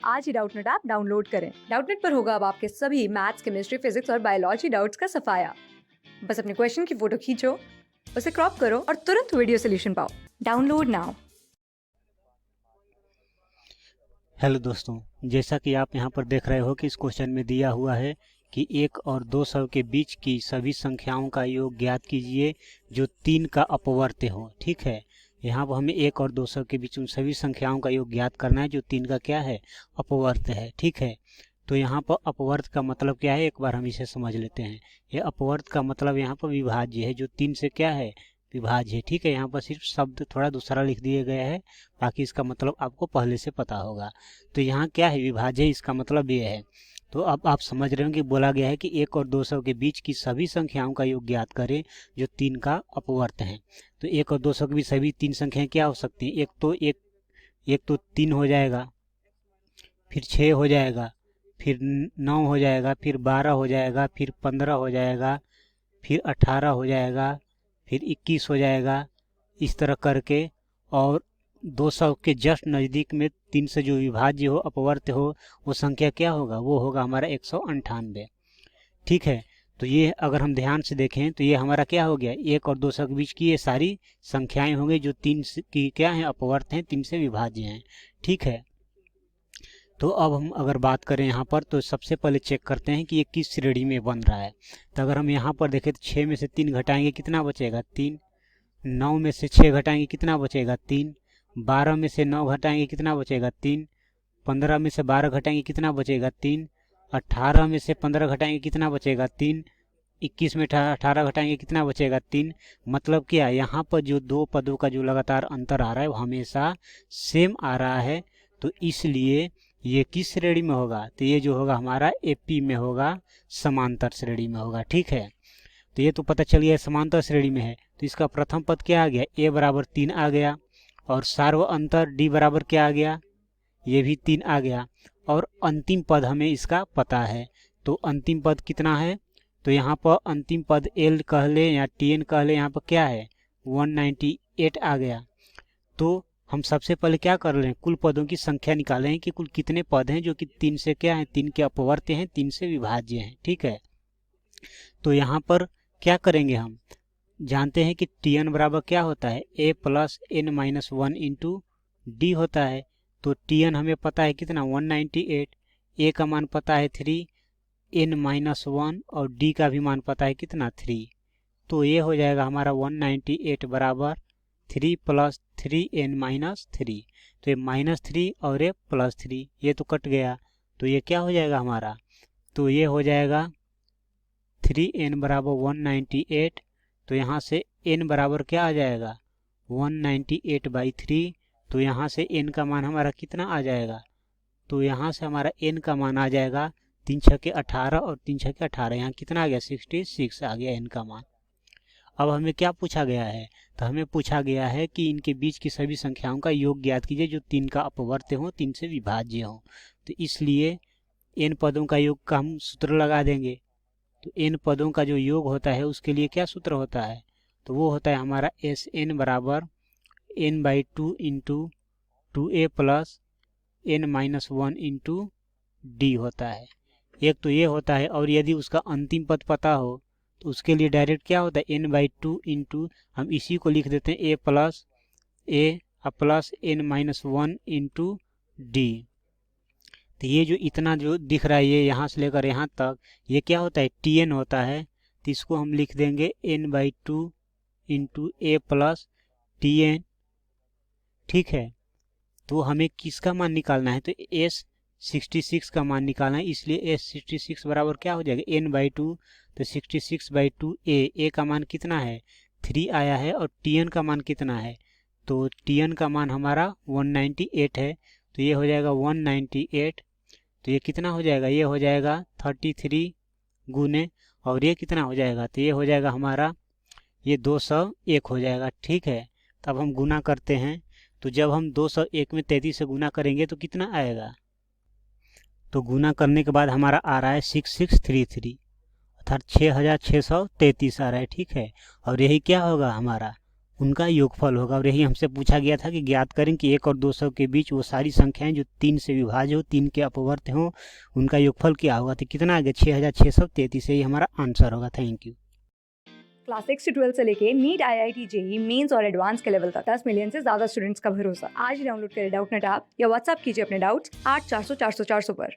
आज ही Doubtnut app download करें। Doubtnut पर होगा अब आपके सभी मैथ्स, केमिस्ट्री, फिजिक्स और बायोलॉजी डाउट्स का सफाया। बस अपने क्वेश्चन की फोटो खींचो, उसे क्रॉप करो और तुरंत वीडियो सोल्यूशन पाओ। Download now. हेलो दोस्तों, जैसा कि आप यहाँ पर देख रहे हो कि इस क्वेश्चन में दिया हुआ है कि 1 और 200 के बीच की सभी संख्याओं का योग ज्ञात कीजिए जो 3 का अपवर्त्य हो। ठीक है, यहाँ पर हमें 1 और 200 के बीच में सभी संख्याओं का योग ज्ञात करना है जो 3 का क्या है, अपवर्त्य है। ठीक है, तो यहाँ पर अपवर्त्य का मतलब क्या है, एक बार हम इसे समझ लेते हैं। ये अपवर्त्य का मतलब यहाँ पर विभाज्य है, जो 3 से क्या है, विभाज्य है। ठीक है, यहाँ पर सिर्फ शब्द थोड़ा दूसरा लिख दिए गए हैं, बाकी इसका मतलब आपको पहले से पता होगा। तो यहाँ क्या है, विभाज्य है, इसका मतलब ये है। तो अब आप समझ रहे हो कि बोला गया है कि 1 और 200 के बीच की सभी संख्याओं का योग ज्ञात करें जो 3 का अपवर्त्य है। तो 1 और 200 के बीच सभी 3 संख्याएं क्या हो सकती हैं, एक तो 3 हो जाएगा, फिर 6 हो जाएगा, फिर 9 हो जाएगा, फिर 12 हो जाएगा, फिर 15 हो जाएगा, फिर 18 हो जाएगा, फिर 21 हो जाएगा, इस तरह करके। और 200 के जस्ट नज़दीक में 3 से जो विभाज्य हो, अपवर्त्य हो, वो संख्या क्या होगा, वो होगा हमारा 198। ठीक है, तो ये अगर हम ध्यान से देखें तो ये हमारा क्या हो गया, 1 और 200 के बीच की ये सारी संख्याएं होंगी जो 3 की क्या हैं, अपवर्त्य हैं, 3 से विभाज्य हैं। ठीक है, तो अब हम अगर बात करें यहाँ पर तो सबसे पहले चेक करते हैं कि ये किस श्रेणी में बन रहा है। तो अगर हम यहाँ पर देखें तो 6 में से 3 घटाएंगे कितना बचेगा, 3। 9 में से 6 घटाएंगे कितना बचेगा, 3। 12 में से 9 घटाएंगे कितना बचेगा, 3। 15 में से 12 घटाएंगे कितना बचेगा, 3। 18 में से 15 घटाएंगे कितना बचेगा, 3। 21 में 18 घटाएंगे कितना बचेगा, 3। मतलब क्या, यहाँ पर जो दो पदों का जो लगातार अंतर आ रहा है वो हमेशा सेम आ रहा है। तो इसलिए ये किस श्रेणी में होगा, तो ये जो होगा हमारा एपी में होगा, समांतर श्रेणी में होगा। ठीक है, तो ये तो पता चल गया समांतर श्रेणी में है। तो इसका प्रथम पद क्या आ गया, a बराबर 3 आ गया, और सार्व अंतर d बराबर क्या आ गया, ये भी 3 आ गया। और अंतिम पद हमें इसका पता है, तो अंतिम पद कितना है, तो यहाँ पर अंतिम पद l कह ले या tn कह ले, यहाँ पर क्या है 198 आ गया। तो हम सबसे पहले क्या कर रहे हैं, कुल पदों की संख्या निकालें कि कुल कितने पद हैं जो कि 3 से क्या है, 3 के अपवर्त्य हैं, 3 से विभाज्य हैं। ठीक है, तो यहाँ पर क्या करेंगे, हम जानते हैं कि tn बराबर क्या होता है, a plus n minus 1 into D होता है। तो tn हमें पता है कितना 198, a का मान पता है 3, n माइनस 1 और d का भी मान पता है कितना 3। तो ये हो जाएगा हमारा 198 बराबर 3 प्लस 3n माइनस 3। तो ये -3 और ये +3, ये तो कट गया, तो ये क्या हो जाएगा हमारा, तो ये हो जाएगा 3n बराबर 198। तो यहाँ से n बराबर क्या आ जाएगा 198/3। तो यहाँ से n का मान हमारा कितना आ जाएगा, तो यहाँ से हमारा n का मान आ जाएगा 3 छक्के 18 और 3 छक्के 18, यहाँ कितना आ गया 66 आ गया n का मान। अब हमें क्या पूछा गया है, तो हमें पूछा गया है कि इनके बीच की सभी संख्याओं का योग ज्ञात कीजिए जो 3 का अपवर्त्य हो, 3 से विभाज्य हो। तो इसलिए n पदों का योग का हम सूत्र लगा देंगे। तो n पदों का जो योग होता है उसके लिए क्या सूत्र होता है, तो वो होता है हमारा Sn बराबर n/2 into 2a plus n minus 1 into D होता है। एक तो ये होता है, और यदि उसका अंतिम पद पता हो तो उसके लिए डायरेक्ट क्या होता है n/2 इंटू, हम इसी को लिख देते हैं a plus n minus 1 into D. तो ये जो इतना जो दिख रहा है, ये यहाँ से लेकर यहाँ तक, ये क्या होता है tn होता है। तो इसको हम लिख देंगे n/2 into a plus tn। ठीक है, तो हमें किसका मान निकालना है, तो S66 का मान निकालना है, इसलिए S66 बराबर क्या हो जाएगा n/2। तो 66/2 a का मान कितना है 3 आया है, और tn का मान कितना है, तो tn का मान हमारा 198 है। तो ये हो जाएगा 198, तो ये कितना हो जाएगा, ये हो जाएगा 33 गुने, और ये कितना हो जाएगा, तो ये हो जाएगा हमारा ये 201 हो जाएगा। ठीक है, तब हम गुना करते हैं, तो जब हम 201 में 33 से गुना करेंगे तो कितना आएगा, तो गुना करने के बाद हमारा आ रहा है 6633, अर्थात 6633 आ रहा है। ठीक है, और यही क्या होगा हमारा उनका योगफल होगा। और यही हमसे पूछा गया था कि ज्ञात करें कि 1 और 200 के बीच वो सारी संख्याएं जो 3 से विभाज्य हो, 3 के अपवर्त हों, उनका योगफल क्या होगा। तो कितना आ गया, 6633। यही हमारा आंसर होगा। Thank you. क्लास 6 से 12 से लेके नीट, IIT, जेई मेंस और एडवांस के लेवल तक 10 मिलियन से ज्यादा स्टूडेंट्स का भरोसा। आज ही डाउनलोड करें डाउटनेट ऐप या व्हाट्सएप कीजिए अपने डाउट्स 8400 400 400 पर।